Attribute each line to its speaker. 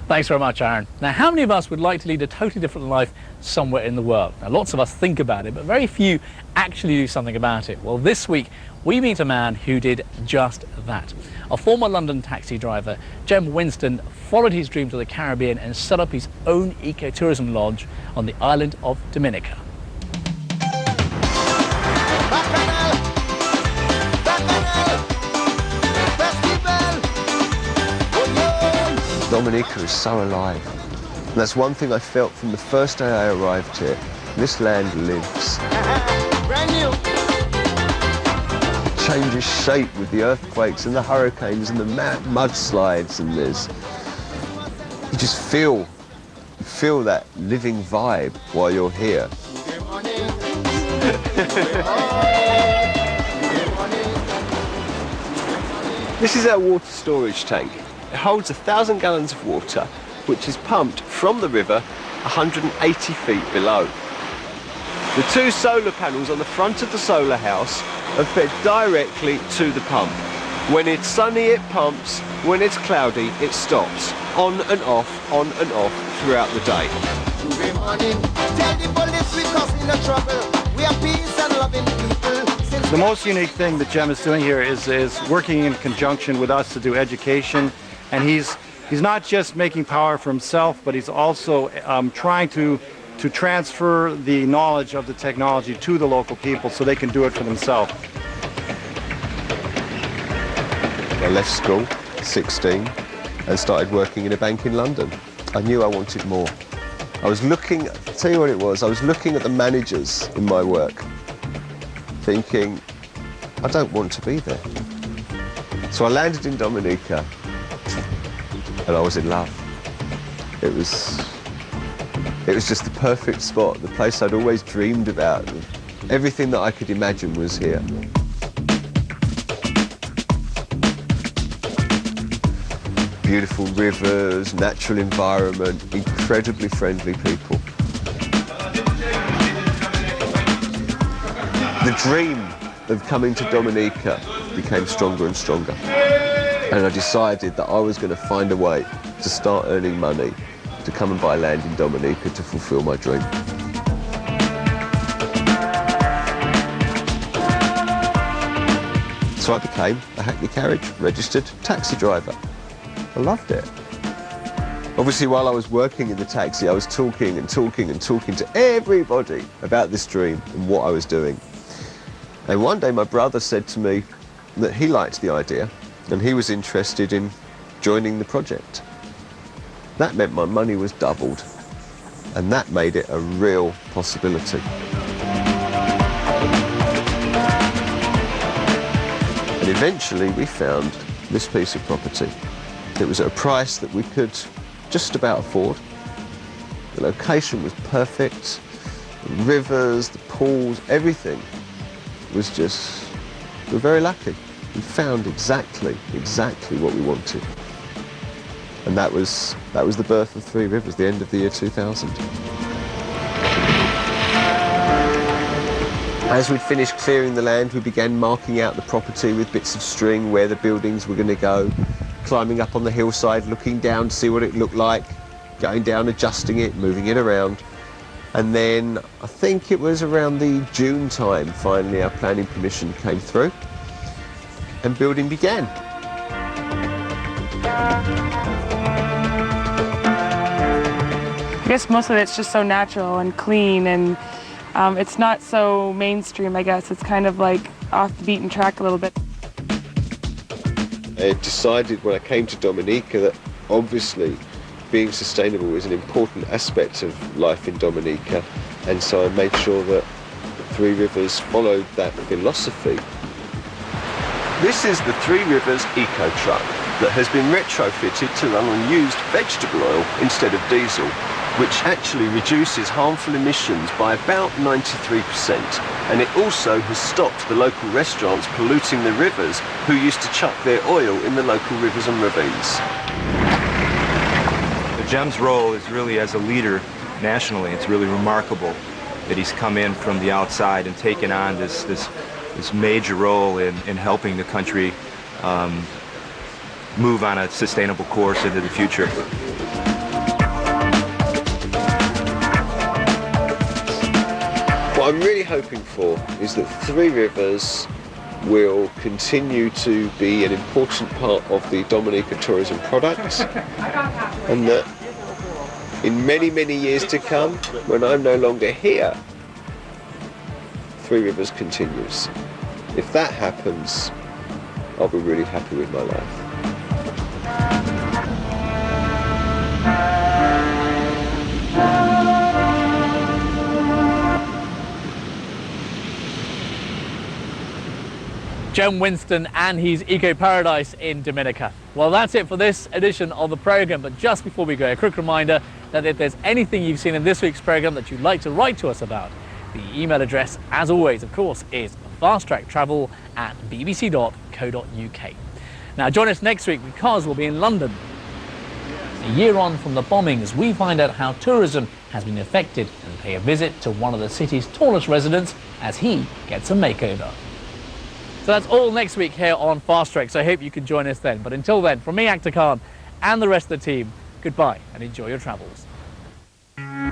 Speaker 1: Thanks very much, Aaron. Now, how many of us would like to lead a totally different life somewhere in the world? Now, lots of us think about it, but very few actually do something about it. Well, this week, we meet a man who did just that. A former London taxi driver, Jem Winston, followed his dream to the Caribbean and set up his own ecotourism lodge on the island of Dominica.
Speaker 2: Dominica is so alive. And that's one thing I felt from the first day I arrived here. This land lives.
Speaker 3: Brand new.
Speaker 2: It changes shape with the earthquakes and the hurricanes and the mudslides, and you just feel that living vibe while you're here. This is our water storage tank. It holds 1,000 gallons of water, which is pumped from the river 180 feet below. The two solar panels on the front of the solar house are fed directly to the pump. When it's sunny, it pumps. When it's cloudy, it stops. On and off throughout the day.
Speaker 4: The most unique thing that Jem is doing here is working in conjunction with us to do education. And he's not just making power for himself, but he's also trying to transfer the knowledge of the technology to the local people so they can do it for themselves.
Speaker 2: I left school at 16 and started working in a bank in London. I knew I wanted more. I was looking, I'll tell you what it was, I was looking at the managers in my work, thinking, I don't want to be there. So I landed in Dominica, and I was in love. It was just the perfect spot, the place I'd always dreamed about. Everything that I could imagine was here. Beautiful rivers, natural environment, incredibly friendly people. The dream of coming to Dominica became stronger and stronger. And I decided that I was going to find a way to start earning money to come and buy land in Dominica to fulfill my dream. So I became a Hackney Carriage registered taxi driver. I loved it. Obviously, while I was working in the taxi, I was talking to everybody about this dream and what I was doing. And one day my brother said to me that he liked the idea and he was interested in joining the project. That meant my money was doubled, and that made it a real possibility. And eventually we found this piece of property. It was at a price that we could just about afford. The location was perfect, the rivers, the pools, everything was just, we were very lucky. We found exactly what we wanted. And that was the birth of Three Rivers, the end of the year 2000. As we'd finished clearing the land, we began marking out the property with bits of string where the buildings were going to go, climbing up on the hillside, looking down to see what it looked like, going down, adjusting it, moving it around. And then I think it was around the June time, finally our planning permission came through and building began.
Speaker 5: I guess most of it's just so natural and clean, and it's not so mainstream, I guess. It's kind of like off the beaten track a little bit.
Speaker 2: I decided when I came to Dominica that obviously being sustainable is an important aspect of life in Dominica, and so I made sure that Three Rivers followed that philosophy. This is the Three Rivers Eco Truck that has been retrofitted to run on used vegetable oil instead of diesel, which actually reduces harmful emissions by about 93%. And it also has stopped the local restaurants polluting the rivers who used to chuck their oil in the local rivers and ravines.
Speaker 6: Jem's role is really as a leader nationally. It's really remarkable that he's come in from the outside and taken on this major role in helping the country move on a sustainable course into the future.
Speaker 2: what I'm really hoping for is that Three Rivers will continue to be an important part of the Dominica tourism product, and that in many, many years to come, when I'm no longer here, Three Rivers continues. If that happens, I'll be really happy with my life.
Speaker 1: John Winston and his eco paradise in Dominica. Well, that's it for this edition of the program, but just before we go, a quick reminder that if there's anything you've seen in this week's program that you'd like to write to us about, the email address, as always, of course, is fasttracktravel@bbc.co.uk. Now join us next week because we'll be in London. A year on from the bombings, we find out how tourism has been affected and pay a visit to one of the city's tallest residents as he gets a makeover. So that's all next week here on Fast Track, so I hope you can join us then. But until then, from me, Akhtar Khan, and the rest of the team, goodbye and enjoy your travels.